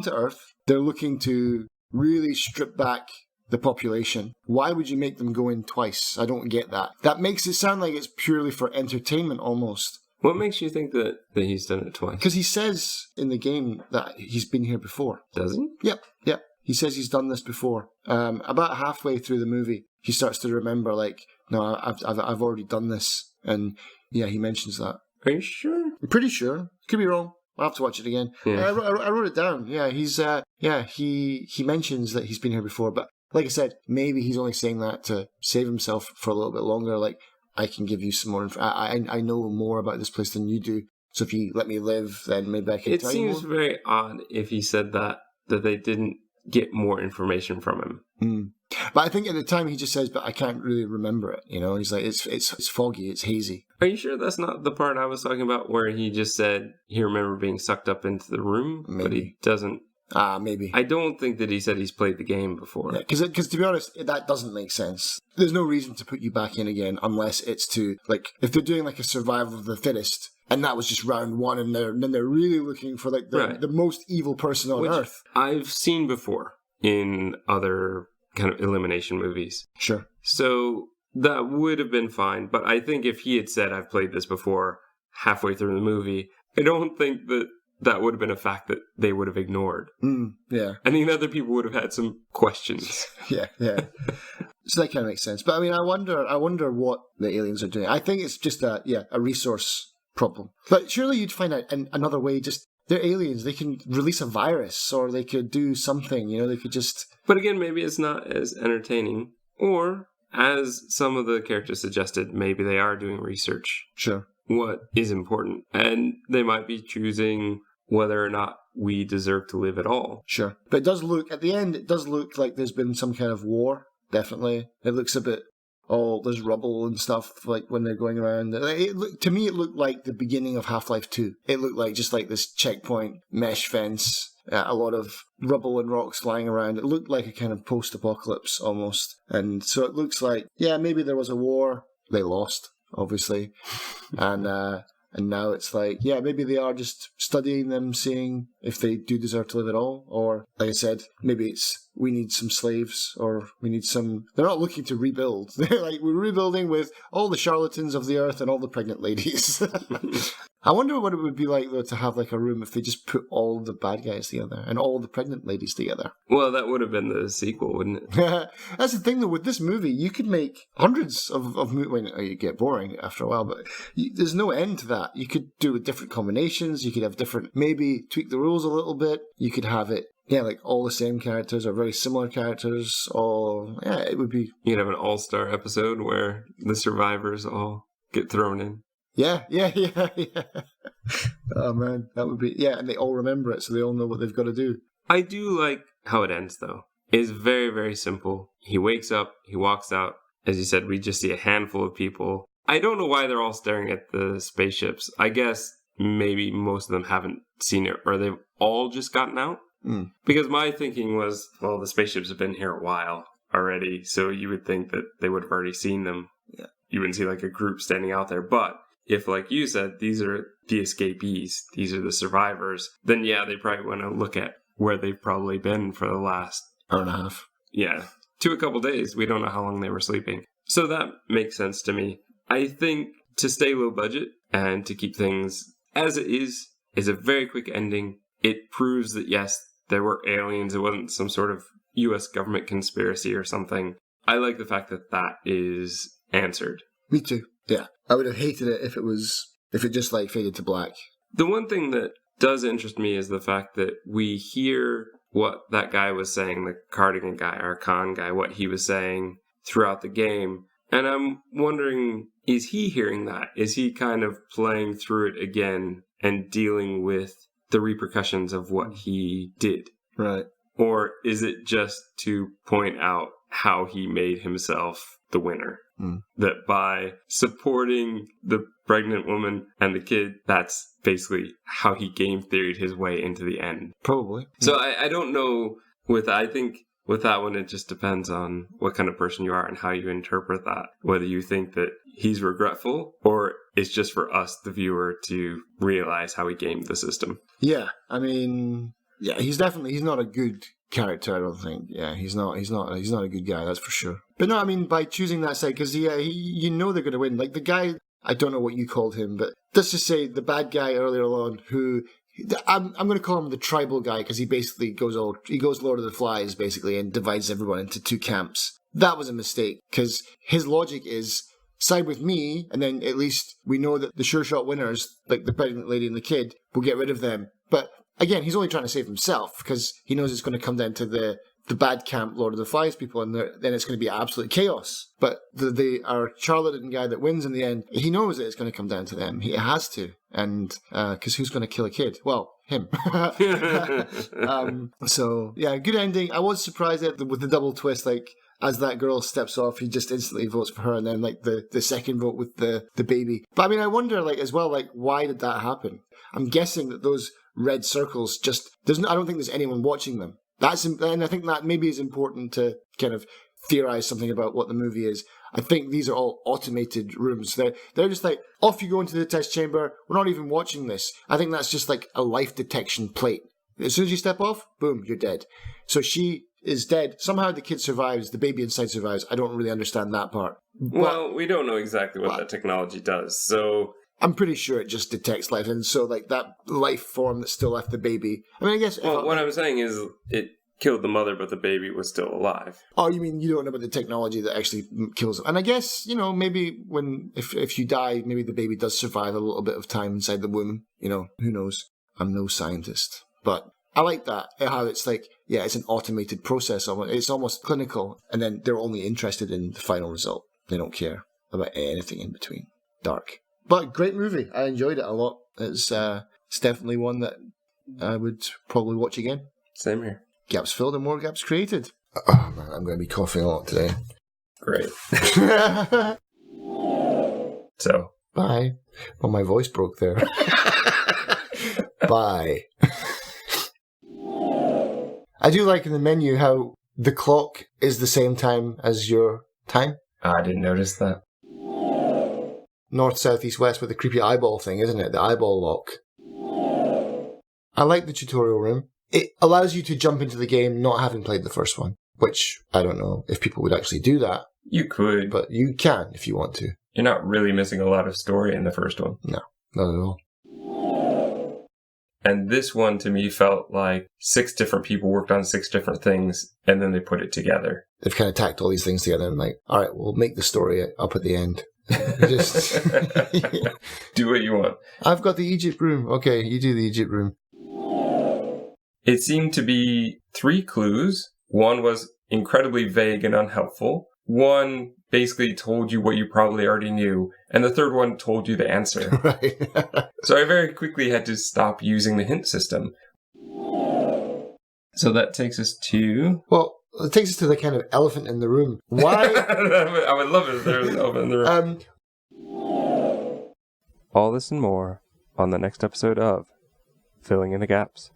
to Earth. They're looking to really strip back the population. Why would you make them go in twice? I don't get that. That makes it sound like it's purely for entertainment almost. What makes you think that he's done it twice? Because he says in the game that he's been here before. Does he? Yep. He says he's done this before. About halfway through the movie, he starts to remember, like, no, I've already done this. And yeah, he mentions that. Are you sure? I'm pretty sure. Could be wrong. I'll have to watch it again. Yeah. I wrote it down. Yeah, he mentions that he's been here before, but like I said, maybe he's only saying that to save himself for a little bit longer. Like, I can give you some more I know more about this place than you do, so if you let me live, then maybe I can tell you more. It seems very odd if he said that they didn't get more information from him. But I think at the time he just says, but I can't really remember it. You know, he's like, it's foggy, it's hazy. Are you sure that's not the part I was talking about where he just said he remembered being sucked up into the room, maybe. But he doesn't? Maybe. I don't think that he said he's played the game before. Yeah, because to be honest, that doesn't make sense. There's no reason to put you back in again unless it's to, like, if they're doing like a survival of the fittest, and that was just round 1, and then they're really looking for like the most evil person on Earth. I've seen before in other kind of elimination movies. Sure. So that would have been fine. But I think if he had said, I've played this before, halfway through the movie, I don't think that would have been a fact that they would have ignored. Yeah. I think other people would have had some questions. Yeah. So that kind of makes sense. But I mean, I wonder what the aliens are doing. I think it's just a resource problem. But surely you'd find out another way. Just they're aliens. They can release a virus, or they could do something. They could just. But again, maybe it's not as entertaining. Or, as some of the characters suggested, maybe they are doing research. Sure. What is important, and they might be choosing whether or not we deserve to live at all. Sure. But at the end, it does look like there's been some kind of war, definitely. It looks a bit, there's rubble and stuff, like when they're going around. To me, it looked like the beginning of Half-Life 2. It looked like just like this checkpoint mesh fence, a lot of rubble and rocks lying around. It looked like a kind of post-apocalypse almost. And so it looks like, maybe there was a war. They lost, obviously. And now it's like, maybe they are just studying them, seeing if they do deserve to live at all. Or, like I said, maybe it's we need some slaves, or we need some. They're not looking to rebuild. They're like, we're rebuilding with all the charlatans of the earth and all the pregnant ladies. I wonder what it would be like, though, to have like a room if they just put all the bad guys together and all the pregnant ladies together. Well, that would have been the sequel, wouldn't it? That's the thing, though. With this movie, you could make hundreds of movies. Well, you get boring after a while, but there's no end to that. You could do with different combinations. You could have different, maybe tweak the rules a little bit. You could have it, like all the same characters or very similar characters. Or, it would be... You'd have an all-star episode where the survivors all get thrown in. Yeah. Oh, man, that would be... Yeah, and they all remember it, so they all know what they've got to do. I do like how it ends, though. It's very, very simple. He wakes up, he walks out. As you said, we just see a handful of people. I don't know why they're all staring at the spaceships. I guess maybe most of them haven't seen it, or they've all just gotten out. Because my thinking was, well, the spaceships have been here a while already, so you would think that they would have already seen them. Yeah. You wouldn't see like a group standing out there, but... If, like you said, these are the escapees, these are the survivors, then they probably want to look at where they've probably been for the last... hour and a half. Yeah, to a couple days. We don't know how long they were sleeping. So that makes sense to me. I think to stay low budget and to keep things as it is a very quick ending. It proves that, yes, there were aliens. It wasn't some sort of U.S. government conspiracy or something. I like the fact that is answered. Me too. Yeah, I would have hated it if it just like faded to black. The one thing that does interest me is the fact that we hear what that guy was saying, the cardigan guy, or con guy, what he was saying throughout the game. And I'm wondering, is he hearing that? Is he kind of playing through it again and dealing with the repercussions of what he did? Right. Or is it just to point out how he made himself the winner? That by supporting the pregnant woman and the kid, that's basically how he game theoried his way into the end. Probably. So I don't know. I think with that one, it just depends on what kind of person you are and how you interpret that. Whether you think that he's regretful or it's just for us, the viewer, to realize how he gamed the system. Yeah, I mean, he's not a good character, I don't think. Yeah, he's not a good guy, that's for sure. But no, I mean, by choosing that side, because they're going to win. Like the guy, I don't know what you called him, but let's just say the bad guy earlier on, who I'm going to call him the tribal guy, because he basically goes Lord of the Flies basically and divides everyone into two camps. That was a mistake, because his logic is side with me, and then at least we know that the sure shot winners, like the pregnant lady and the kid, will get rid of them. But again, he's only trying to save himself, because he knows it's going to come down to the bad camp Lord of the Flies people, and then it's going to be absolute chaos. But our charlatan guy that wins in the end, he knows that it's going to come down to them. He has to. And because who's going to kill a kid? Well, him. So, yeah, good ending. I was surprised with the double twist, like, as that girl steps off, he just instantly votes for her, and then, like, the second vote with the baby. But, I mean, I wonder, like, as well, like, why did that happen? I'm guessing that those red circles I don't think there's anyone watching them. And I think that maybe is important to kind of theorize something about what the movie is. I think these are all automated rooms. They're just like, off you go into the test chamber. We're not even watching this. I think that's just like a life detection plate. As soon as you step off, boom, you're dead. So she is dead. Somehow the kid survives, the baby inside survives. I don't really understand that part. Well, we don't know exactly what that technology does, so... I'm pretty sure it just detects life, and so, like, that life form that still left the baby... I mean, I guess... Well, what I'm saying is it killed the mother, but the baby was still alive. Oh, you mean you don't know about the technology that actually kills them? And I guess, maybe if you die, maybe the baby does survive a little bit of time inside the womb. Who knows? I'm no scientist. But I like that, how it's like, yeah, it's an automated process. It's almost clinical, and then they're only interested in the final result. They don't care about anything in between. Dark. But great movie. I enjoyed it a lot. It's definitely one that I would probably watch again. Same here. Gaps filled and more gaps created. Oh, man, I'm going to be coughing a lot today. Great. So. Bye. Well, my voice broke there. Bye. I do like in the menu how the clock is the same time as your time. I didn't notice that. North, south, east, west with the creepy eyeball thing, isn't it? The eyeball lock. I like the tutorial room. It allows you to jump into the game not having played the first one, which I don't know if people would actually do that. You could. But you can if you want to. You're not really missing a lot of story in the first one. No, not at all. And this one, to me, felt like 6 different people worked on 6 different things, and then they put it together. They've kind of tacked all these things together and like, all right, we'll make the story up at the end. Just do what you want. I've got the Egypt room. Okay, you do the Egypt room. It seemed to be 3 clues. One was incredibly vague and unhelpful. One basically told you what you probably already knew. And the third one told you the answer. Right. So I very quickly had to stop using the hint system. So that takes us to... Well, it takes us to the kind of elephant in the room. Why? I would love it if there was an elephant in the room. All this and more on the next episode of Filling in the Gaps.